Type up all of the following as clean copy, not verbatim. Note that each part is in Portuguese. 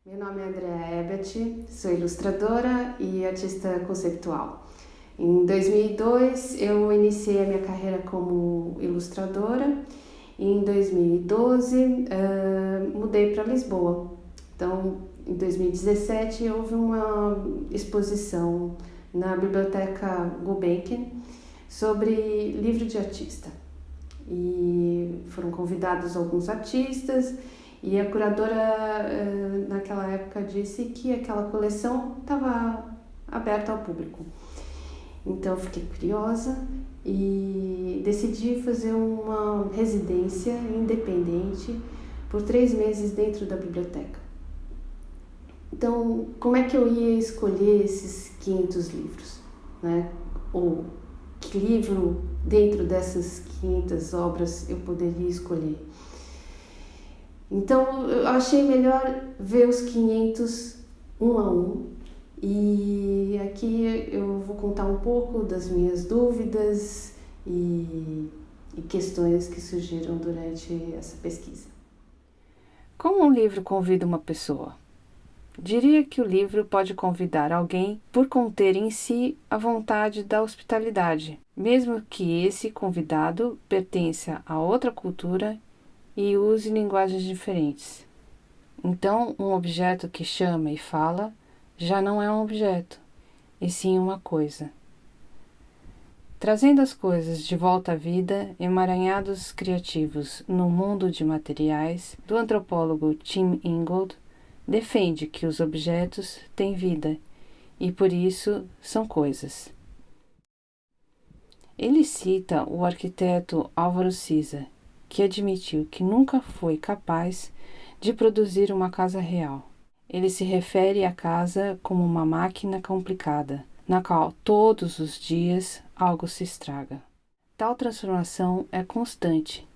Meu nome é Andrea Ebert, sou ilustradora e artista conceitual. Em 2002 eu iniciei a minha carreira como ilustradora e em 2012 mudei para Lisboa. Então, em 2017 houve uma exposição na Biblioteca Gulbenkian sobre livro de artista. E foram convidados alguns artistas e a curadora naquela época disse que aquela coleção estava aberta ao público. Então eu fiquei curiosa e decidi fazer uma residência independente por 3 meses dentro da biblioteca. Então, como é que eu ia escolher esses 500 livros, né? Ou que livro dentro dessas 500 obras eu poderia escolher? Então, eu achei melhor ver os 500 um a um. E aqui eu vou contar um pouco das minhas dúvidas e questões que surgiram durante essa pesquisa. Como um livro convida uma pessoa? Diria que o livro pode convidar alguém por conter em si a vontade da hospitalidade, mesmo que esse convidado pertença a outra cultura e use linguagens diferentes. Então, um objeto que chama e fala já não é um objeto, e sim uma coisa. Trazendo as coisas de volta à vida, emaranhados criativos no mundo de materiais, do antropólogo Tim Ingold, defende que os objetos têm vida e, por isso, são coisas. Ele cita o arquiteto Álvaro Siza, que admitiu que nunca foi capaz de produzir uma casa real. Ele se refere à casa como uma máquina complicada, na qual todos os dias algo se estraga. Tal transformação é constante,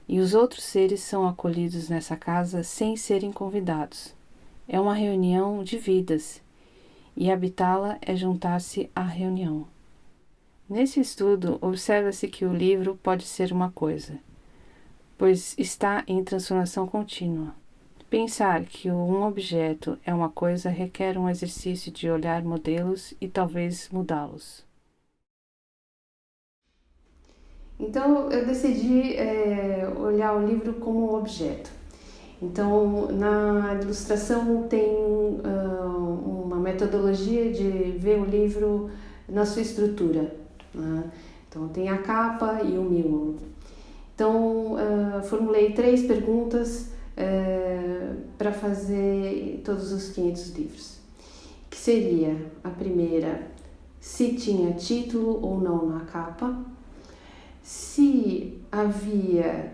e os outros seres são acolhidos nessa casa sem serem convidados. É uma reunião de vidas, e habitá-la é juntar-se à reunião. Nesse estudo, observa-se que o livro pode ser uma coisa, pois está em transformação contínua. Pensar que um objeto é uma coisa requer um exercício de olhar modelos e talvez mudá-los. Então eu decidi olhar o livro como um objeto. Então na ilustração tem uma metodologia de ver o livro na sua estrutura, né? Então tem a capa e o miolo. Então formulei 3 perguntas para fazer todos os 500 livros, que seria a primeira, se tinha título ou não na capa, se havia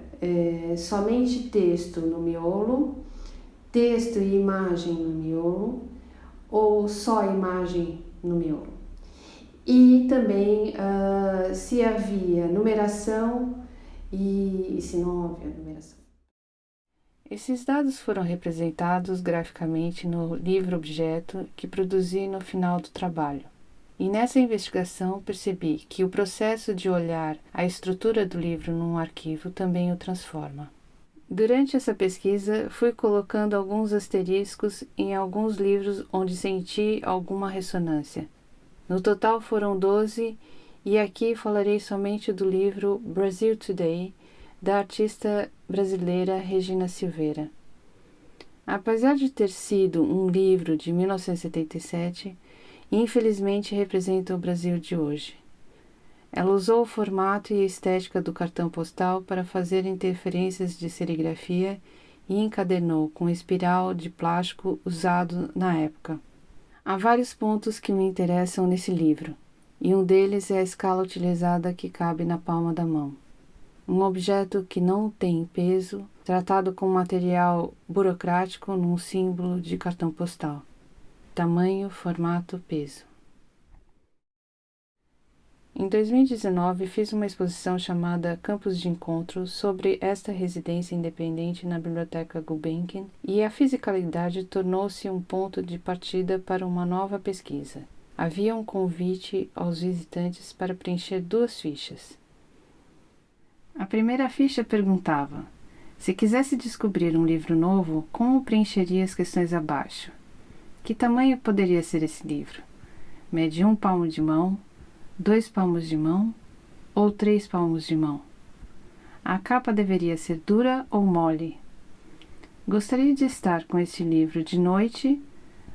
somente texto no miolo, texto e imagem no miolo, ou só imagem no miolo. E também se havia numeração e se não havia numeração. Esses dados foram representados graficamente no livro-objeto que produzi no final do trabalho. E nessa investigação percebi que o processo de olhar a estrutura do livro num arquivo também o transforma. Durante essa pesquisa, fui colocando alguns asteriscos em alguns livros onde senti alguma ressonância. No total foram 12, e aqui falarei somente do livro Brazil Today, da artista brasileira Regina Silveira. Apesar de ter sido um livro de 1977, infelizmente representa o Brasil de hoje. Ela usou o formato e a estética do cartão postal para fazer interferências de serigrafia e encadernou com espiral de plástico usado na época. Há vários pontos que me interessam nesse livro, e um deles é a escala utilizada que cabe na palma da mão. Um objeto que não tem peso, tratado com material burocrático num símbolo de cartão postal. Tamanho, formato, peso. Em 2019, fiz uma exposição chamada Campos de Encontro sobre esta residência independente na Biblioteca Gulbenkian, e a fisicalidade tornou-se um ponto de partida para uma nova pesquisa. Havia um convite aos visitantes para preencher 2 fichas. A primeira ficha perguntava: Se quisesse descobrir um livro novo, como preencheria as questões abaixo? Que tamanho poderia ser esse livro? Mede 1 palmo de mão, 2 palmos de mão ou 3 palmos de mão? A capa deveria ser dura ou mole? Gostaria de estar com este livro de noite,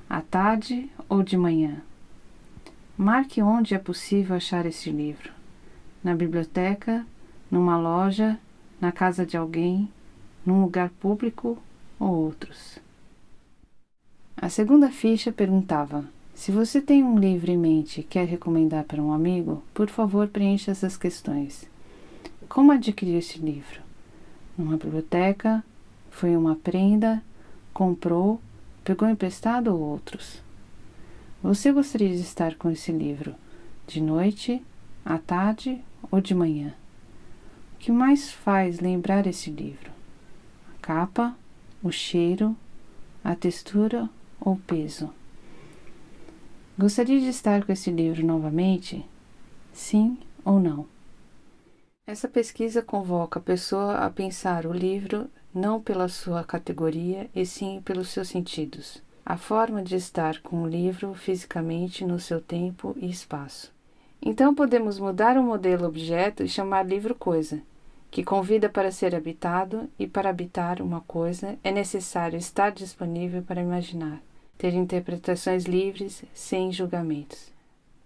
à tarde ou de manhã? Marque onde é possível achar este livro. Na biblioteca, numa loja, na casa de alguém, num lugar público ou outros. A segunda ficha perguntava: se você tem um livro em mente e quer recomendar para um amigo, por favor preencha essas questões. Como adquiriu este livro? Numa biblioteca? Foi uma prenda? Comprou? Pegou emprestado ou outros? Você gostaria de estar com esse livro de noite, à tarde ou de manhã? O que mais faz lembrar esse livro? A capa, o cheiro, a textura ou o peso? Gostaria de estar com esse livro novamente? Sim ou não? Essa pesquisa convoca a pessoa a pensar o livro não pela sua categoria, e sim pelos seus sentidos. A forma de estar com o livro fisicamente no seu tempo e espaço. Então podemos mudar o modelo objeto e chamar livro coisa, que convida para ser habitado, e para habitar uma coisa é necessário estar disponível para imaginar, ter interpretações livres, sem julgamentos.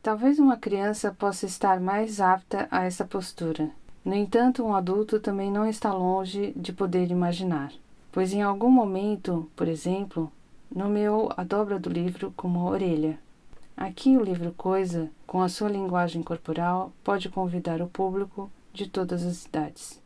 Talvez uma criança possa estar mais apta a essa postura. No entanto, um adulto também não está longe de poder imaginar, pois em algum momento, por exemplo, nomeou a dobra do livro como a orelha. Aqui o livro coisa, com a sua linguagem corporal, pode convidar o público de todas as idades.